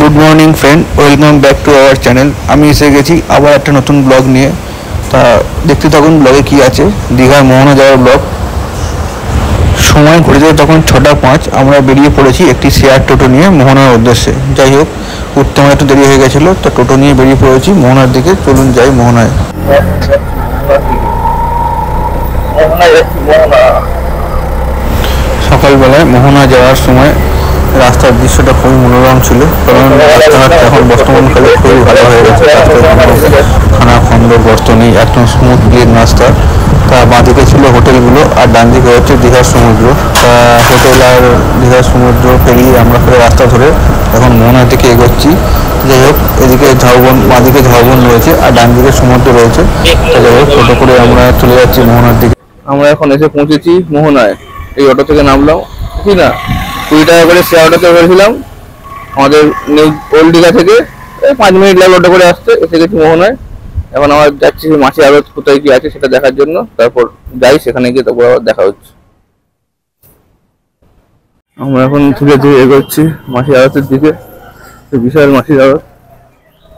Good morning friend, welcome back to our channel. আমি এসে গেছি আবার একটা নতুন ব্লগ নিয়ে। তা দেখতে থাকুন ব্লগে কি আছে। দীঘার মোহনা যাওয়ার ব্লগ। সময় ঘুরে যায় তখন 6:05। আমরা বেরিয়ে পড়েছি একটি শেয়ার টোটো নিয়ে মোহনার উদ্দেশ্যে। যাই হোক, উঠতে আমার একটু দেরি হয়ে গেছিলো, তো টোটো নিয়ে বেরিয়ে পড়েছি মোহনার দিকে। চলুন যাই মোহনায়। সকালবেলায় মোহনা যাওয়ার সময় রাস্তার দৃশ্যটা খুবই মনোরম ছিল, কারণ রাস্তাঘাট এখন বর্তমানকালে খুবই ভালো হয়ে গেছে। রাস্তায় খানা খন্ড গর্ত নেই, একদম স্মুথ ক্লিন রাস্তা। তা বাঁদিকে ছিল হোটেলগুলো আর ডান দিকে হচ্ছে দীঘার সমুদ্র। তা হোটেল আর দীঘার সমুদ্র পেরিয়ে আমরা ফের রাস্তা ধরে এখন মোহনার দিকে এগোচ্ছি। যাই হোক, এদিকে ঝাউবন, বাঁদিকে ঝাউবন রয়েছে আর ডান দিকে সমুদ্র রয়েছে। তো যাই হোক, টোটো করে আমরা চলে যাচ্ছি মোহনার দিকে। আমরা এখন এসে পৌঁছেছি মোহনায়। এই অটো থেকে নামলাম, ঠিক না 20 টাকা করে শেয়ার অটোতে করেছিলাম আমাদের নিউ ওল্ড দীঘা থেকে। 5 মিনিট লাগলো অটো করে আসতে। এসে গেছি মোহনায়। এখন আমরা যাচ্ছি মাছের আড়ত কোথায় কি আছে সেটা দেখার জন্য। তারপর যাই, সেখানে গিয়ে তারপর আবার দেখা হচ্ছে। আমরা এখন ধীরে ধীরে এগোচ্ছি মাছের আড়তের দিকে। বিশাল মাছের আড়ত।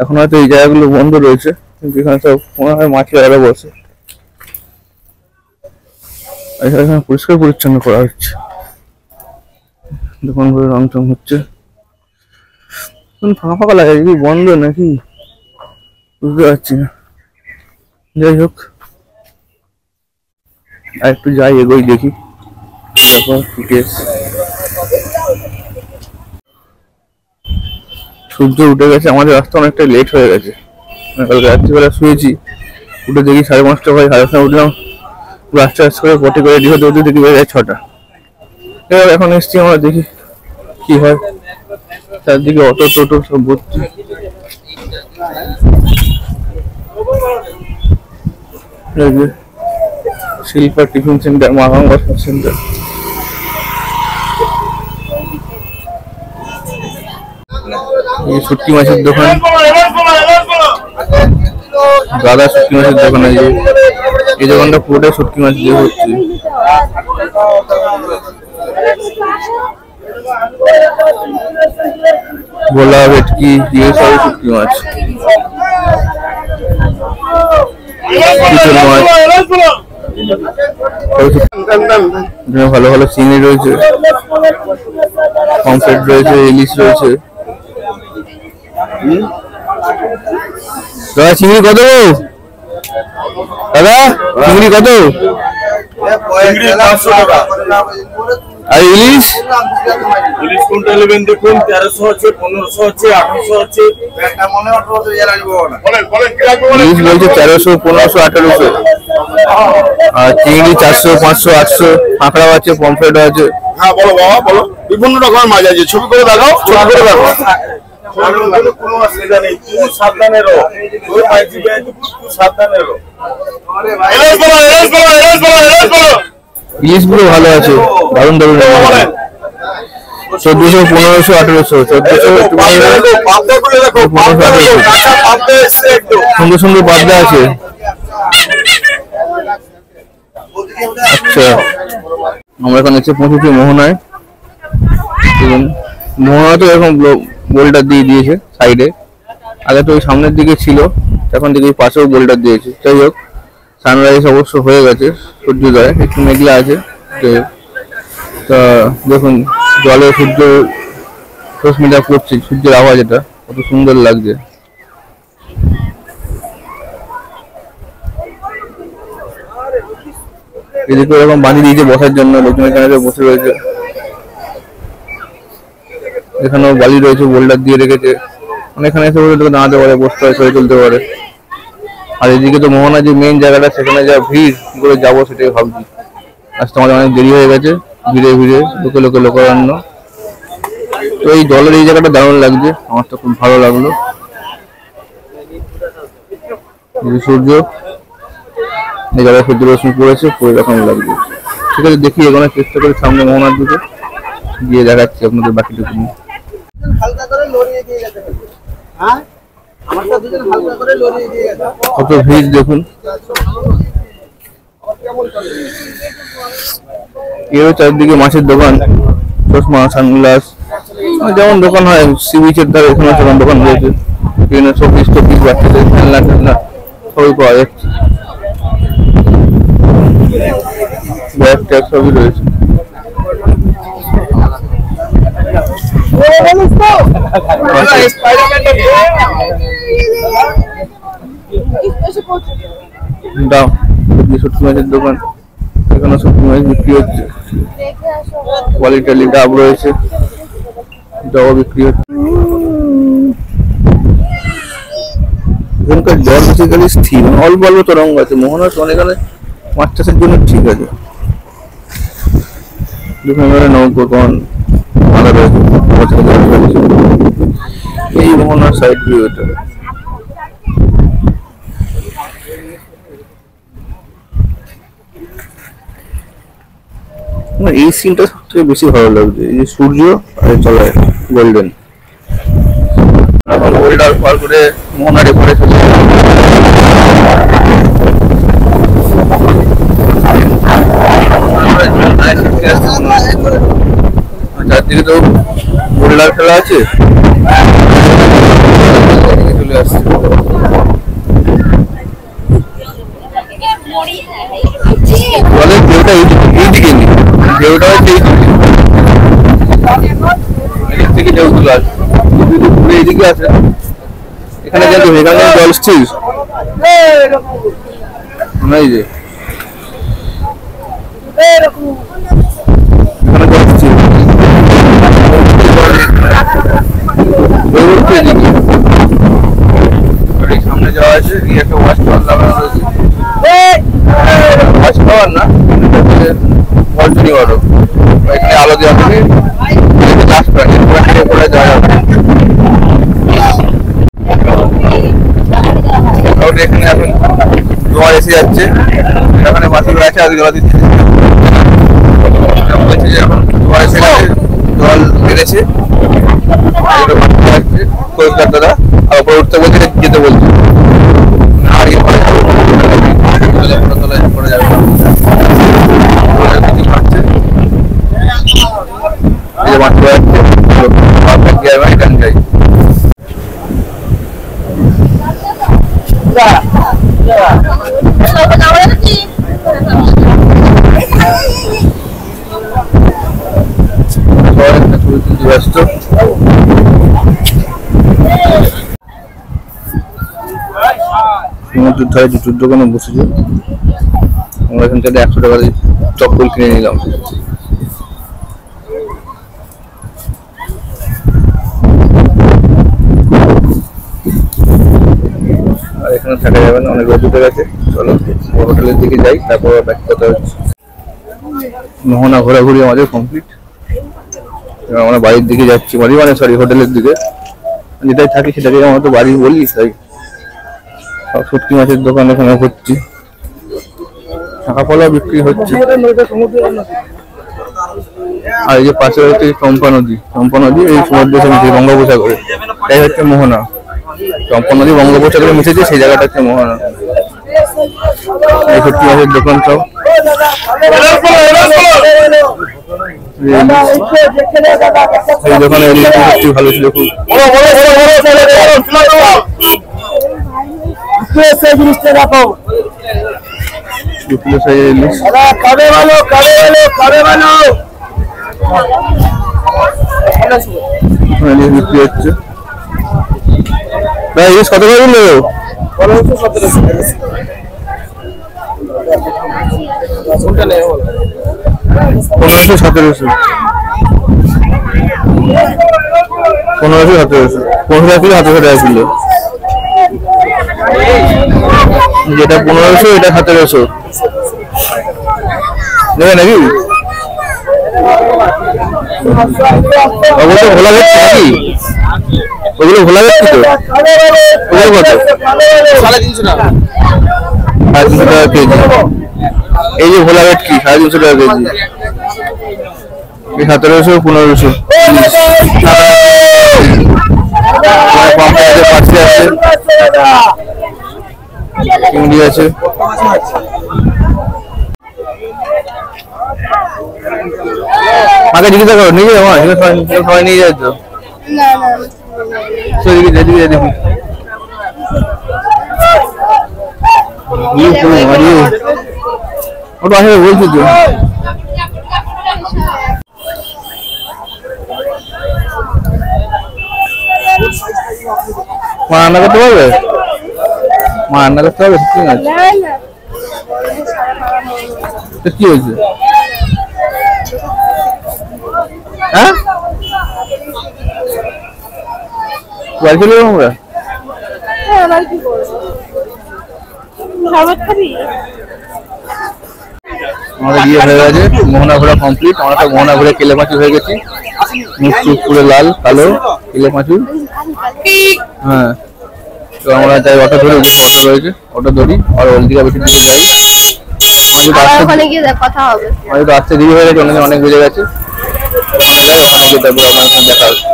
এখন হয়তো এই জায়গাগুলো বন্ধ রয়েছে, কিন্তু এখানে সব মনে হয় মাছের আড়ত বসে। এখানে পরিষ্কার পরিচ্ছন্ন করা হচ্ছে, দোকানগুলো রং টং হচ্ছে। ফাঁকা ফাঁকা লাগে, কি বন্ধ নাকি বুঝতে পারছি না। যাই হোক, আর একটু যাই, এগোই, দেখি তারপর সূর্য উঠে গেছে। আমাদের রাস্তা অনেকটা লেট হয়ে গেছে। কালকে রাত্রিবেলা শুয়েছি, উঠে দেখি 5:30 হয়। 5:30 উঠলাম, রাস্তা করে পটি করে রেডি হতে দেখি বেড়ে যায় 6টা। এবার এখন এসছি, আমরা দেখি কি হয়। চারদিকে অটো টোটো সব ভর্তি। শিল্পা টিফিন সেন্টার, মাগাঙ্গা সেন্টার। এই শুটকি মাছের দোকান, দাদা শুটকি মাছের দোকান আছে। এই দোকানটা পুরোটাই শুটকি মাছ দিয়ে হচ্ছে। ভোলা, ভেটকি দিয়ে সব শুটকি মাছ, ভালো ভালো চিংড়ি রয়েছে, পমফ্রেট রয়েছে, ইলিশ রয়েছে। দাদা চিংড়ি কত? দাদা চিংড়ি কত? আর ইলিশ? ইলিশ কোনটা নেবেন দেখুন, 1300 আছে, 1500 আছে, 800 আছে। ইলিশ বলছে 1300, 1500, 1800। আর চিংড়ি 400, 500, 800। কাঁকড়াও আছে, পমফ্রেটও আছে। হ্যাঁ বলো বাবা, বলো। বিভিন্ন রকমের মাছ আছে, ছবি করে দেখাও, ছবি করে দেখাও। কোনো অসুবিধা নেই, তুমি সাবধানে রো। ইলিশ গুলো ভালো আছে, দারুণ দারুণ। 1400, 1500, 1800। 1400, সুন্দর সুন্দর পাবদা আছে। আচ্ছা, আমরা এখন এসে পৌঁছেছি মোহনায়। মোহনা তো এরকম বোল্ডার দিয়ে দিয়েছে সাইডে। আগে তো ওই সামনের দিকে ছিল, এখন দিকে পাশেও বোল্ডার দিয়েছে। যাই হোক, সানরাইজ অবশ্য হয়ে গেছে, সূর্যোদয় একটু মেঘলা আছে। তা দেখুন, জলে সূর্য রশ্মিটা পড়ছে, সূর্যের আওয়াজ, এটা কত সুন্দর লাগছে। এদিকে এরকম বানিয়ে দিয়েছে বসার জন্য, লোকজন এখানে বসে রয়েছে। এখানেও বালি রয়েছে, বোল্ডার দিয়ে রেখেছে। এখানে এসে বসে দাঁড়াতে পারে, বসতে পারে, ছবি তুলতে পারে। আর এদিকে তো মোহনা যে মেইন জায়গাটা, সেখানে যা ভিড়, কি করে যাবো সেটাই ভাবছি। আজকে আমাদের অনেক দেরি হয়ে গেছে, ভিড়ে ভিড়ে লোকে লোকে লোকারণ্য। তো এই জলের এই জায়গাটা দারুণ লাগছে, আমার তো খুব ভালো লাগলো। সূর্য এই জায়গায় সূর্য রশ্মি পড়েছে, পড়ে এরকম লাগছে। ঠিক আছে, দেখি এখানে চেষ্টা করি সামনে মোহনার দিকে গিয়ে দেখাচ্ছি আপনাদের বাকিটুকু। কত ভিড় দেখুন। এও চারদিকে মাছের দোকান, চশমা, সানগ্লাস, যেমন দোকান হয় সি বিচের ধারে, এখানে সেরকম দোকান রয়েছে। বিভিন্ন শোপিস টোপিস, বাচ্চাদের খেলনা টেলনা সবই পাওয়া যাচ্ছে। ব্যাগ ট্যাগ সবই রয়েছে। দাও শুটকি মাছের দোকান, এখানে শুটকি মাছ বিক্রি হচ্ছে। কোয়ালিটি ডাব রয়েছে, ডাবও বিক্রি হচ্ছে। এখানকার জল বেসিক্যালি স্থির, অল্প অল্প তরঙ্গ আছে। মোহনার এখানে মাছ চাষের জন্য ঠিক আছে। এখানে নৌকোকন ভালো রয়েছে। এই মোহনার সাইড ভিউ এটা। এই সিনটা সব থেকে বেশি ভালো লাগছে, এই যে সূর্য আর তলায় গোল্ডেন। এখন গোল্ডার পার করে মোহনার এপারে চলে চারদিকে তো গোল্ডার খেলা আছে, চলে আসছে। জলের ঢেউটা এইদিকে নেই, ঢেউটা হচ্ছে এদিক থেকে ঢেউগুলো আসে, এইদিকে আছে। এখানে কিন্তু এখানে জল স্থির, এই যে এখানে জল স্থির। সামনে যাওয়া আছে, একটা ওয়াচ টাওয়ার লাগানো রয়েছে। ওয়াচ টাওয়ার না, ভল্টনি ওয়ারও। এখানে আলো দেওয়া থাকে, লাস্ট প্রাণী করে যাওয়া যাবে। এখানে এখন জল এসে যাচ্ছে, এখানে বাতিল আছে, আগে জল দিচ্ছে। বলছে যে এখন জল এসে গেছে, জল বেড়েছে, পরিষ্কার দাদা আর উপরে উঠতে বলছে, যেতে বলছে। হারিয়ে পড়ে যাবে, পড়ে যাবে। ব্যস্ত সমুদ্রের ধারে জুতোর দোকানে বসেছে। আমরা এখান থেকে 100 টাকা দিয়ে চপ্পল কিনে নিলাম। আর এখানে থাকা যাবে না, অনেক রোদ উঠে গেছে। চলো হোটেলের দিকে যাই, তারপর ব্যাক কথা হচ্ছে। মোহনা ঘোরাঘুরি আমাদের কমপ্লিট। আমরা বাড়ির দিকে যাচ্ছি, বাড়ি মানে সরি হোটেলের দিকে। যেটাই থাকি সেটাকে আমরা তো বাড়ি বলি, তাই সব শুটকি মাছের দোকান এখানে হচ্ছে। শাঁখা ফলা বিক্রি হচ্ছে। আর এই যে পাশে হচ্ছে চম্পা নদী, চম্পা নদী এই সমুদ্রের সাথে মিশে বঙ্গোপসাগরে, তাই হচ্ছে মোহনা। চম্পা নদী বঙ্গোপসাগরে মিশেছে, সেই জায়গাটা হচ্ছে মোহনা। এই শুটকি মাছের দোকান সব। এই দোকানে সত্যি ভালো ছিল খুব। বিক্রি হচ্ছে। কত করে দিল? 1500-1700 1500-1700 1500 টাকা কিলো। যেটা 1500 এটা 1700 নেবে নাকি? ওগুলো ভোলা যাচ্ছে নাকি? ওগুলো ভোলা যাচ্ছে তো? ওগুলো কত? 350 টাকা। 350 টাকা কেজি। এই যে ভোলা রেট কি? 350 টাকা কেজি। 1700 1500 চিংড়ি আছে। আগে জিজ্ঞাসা করো, নিজে সবাই নিয়ে যায় তো। এদিকে এদিকে দেখুন ওটা আসলে বলছি তো মা রান্না করতে পারবে? মা রান্না করতে পারবে? ঠিক আছে কি হয়েছে? হ্যাঁ বাড়ি চলে যাবো আমরা? আমাদের বিয়ে হয়ে গেছে, মোহনা ঘোরা কমপ্লিট। আমরা তো মোহনা ঘুরে কেলে মাছু হয়ে গেছি, মুখ চুপ পুরো লাল কালো কেলে মাছু। হ্যাঁ তো আমরা যাই অটো ধরে, অটো রয়েছে অটো ধরি আর হলদিয়া বেশি দিকে যাই। আমাদের তো আসতে দেরি হয়ে গেছে, অনেক বেজে গেছে। ওখানে যাই, ওখানে গিয়ে তারপর আপনার সাথে দেখা হচ্ছে।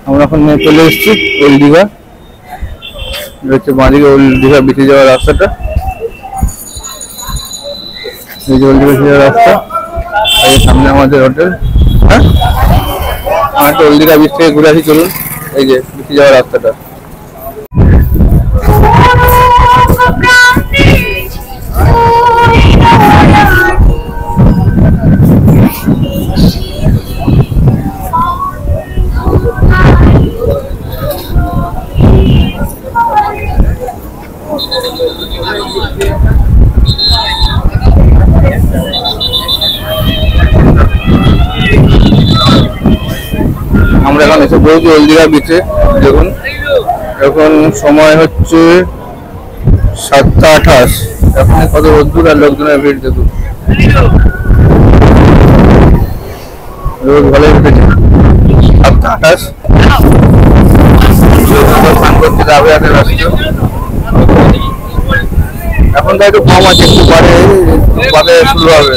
আমরা এখন চলে এসেছি ওল্ড দীঘা। হচ্ছে বাঁদিকে ওল্ড দীঘা বেঁচে যাওয়ার রাস্তাটা, এই যে ওল্ড দীঘা বেঁচে যাওয়ার রাস্তা। এই সামনে আমাদের হোটেল। হ্যাঁ আমরা একটা ওল্ড দীঘা বিচ থেকে ঘুরে আসি, চলুন। এই যে বেঁচে যাওয়ার রাস্তাটা। আমরা এখন এসে পড়েছি ওল্ড দীঘা বিচে। দেখুন এখন সময় হচ্ছে 7:28। এখন কত রোদ্দুর আর লোকজনের ভিড় দেখুন, রোদ ভালোই উঠেছে। 7:28 স্নান করতে যাবে হাতে রাস্তা। এখন তো একটু কম আছে, একটু পরে শুরু হবে।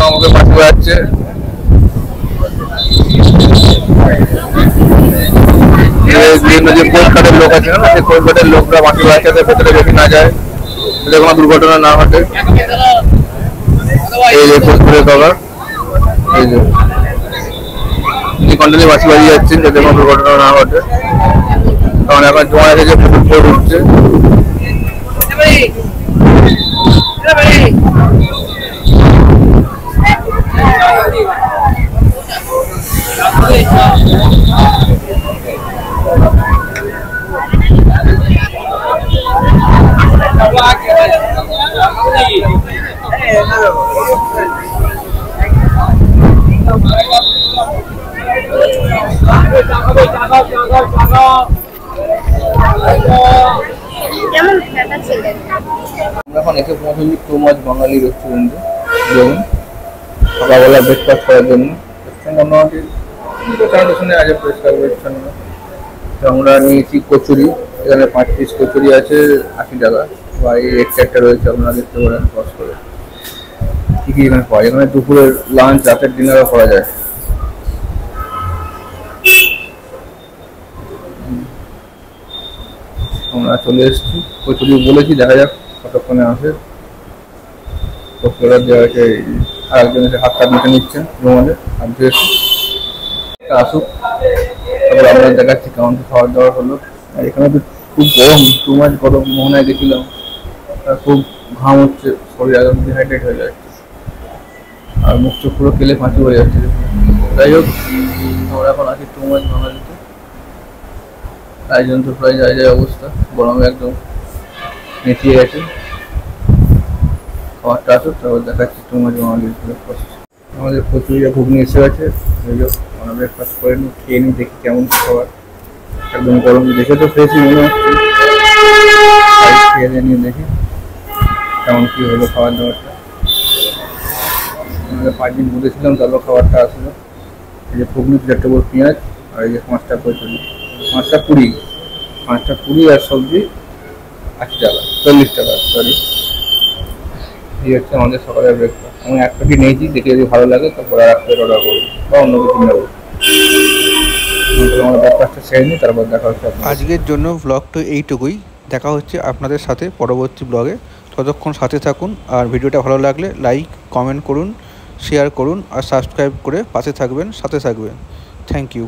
আমাকে পাঠিয়ে যাচ্ছে। বিভিন্ন যে কোর্ট কার্ডের লোক আছে না, সেই কোর্ট কার্ডের লোকরা মাটি বাচ্চাদের ভেতরে বেশি না যায়, যাতে কোনো দুর্ঘটনা না ঘটে। এই যে কোর্ট করে কভার, এই যে কন্টিনিউ বাসি বাজিয়ে যাচ্ছেন যাতে কোনো দুর্ঘটনা না ঘটে। কারণ এখন জমা এসেছে, প্রচুর উঠছে। এখন এসে পৌঁছেছি টোমাস বাঙালি রেস্টুরেন্টে। দেখুন সকালবেলা ব্রেকফাস্ট করার জন্য মোটামুটি শুনে আছে পরিষ্কার পরিচ্ছন্ন। আমরা নিয়েছি কচুরি, এখানে 5 পিস কচুরি আছে 80 টাকা। বা এই একটা রয়েছে, আপনারা দেখতে পারেন কষ্ট করে কি কি এখানে পাওয়া যায়। এখানে দুপুরের লাঞ্চ, রাতের ডিনারও করা যায়। আমরা চলে এসেছি, কচুরি বলেছি, দেখা যাক কতক্ষণে আসে। কচুরি দেওয়া হয়েছে, আর একজন এসে হাত কাট মেখে নিচ্ছেন রুমালে, আর ড্রেস আসুক তারপর আমরা দেখাচ্ছি কেমন খাবার দাবার হলো। আর এখানে তো খুব গরম, 2 মাস গরম, মোহনায় গেছিলাম, খুব ঘাম হচ্ছে, শরীর একদম ডিহাইড্রেট হয়ে যাচ্ছে, আর মুখ চোখ পুরো কেলে ফাঁসি হয়ে যাচ্ছে। যাই হোক, আমরা এখন আছি 2 মাস বাঙালিতে, তাই জন্য তো প্রায় যায় অবস্থা, গরমে একদম নেচিয়ে গেছে। খাবারটা আসুক তারপর দেখাচ্ছি 2 মাস বাঙালির ব্রেকফাস্ট। আমাদের কচুরি ঘুগনি এসে গেছে, যাই হোক আমরা ব্রেকফাস্ট করে নিই, খেয়ে নিই, দেখি কেমন খাবার। একদম গরম দেখে তো ফ্রেশই মনে হচ্ছে, খেয়ে নিয়ে দেখি কেমন কী হলো খাবার দাবারটা। আমরা 5 দিন বলেছিলাম, তারপর খাবারটা আসলো। এই যে ঘুগনি, 4 টেবিল পেঁয়াজ, আর এই যে 5টা কচুরি, 5টা 20 আর সবজি 80 টাকা, 40 টাকা, সরি। এই হচ্ছে আমাদের সকালের ব্রেকফাস্ট। আমি এক প্যাকেট নিয়েছি, দেখে যদি ভালো লাগে তারপর আর এক প্যাকেট অর্ডার করবো বা অন্য কিছু নেবো। আমরা ব্রেকফাস্টটা সেরে নিই, তারপর দেখা হচ্ছে। আজকের জন্য ব্লগটা এইটুকুই, দেখা হচ্ছে আপনাদের সাথে পরবর্তী ব্লগে। ততক্ষণ সাথে থাকুন, আর ভিডিওটা ভালো লাগলে লাইক কমেন্ট করুন, শেয়ার করুন, আর সাবস্ক্রাইব করে পাশে থাকবেন, সাথে থাকবেন। Thank you.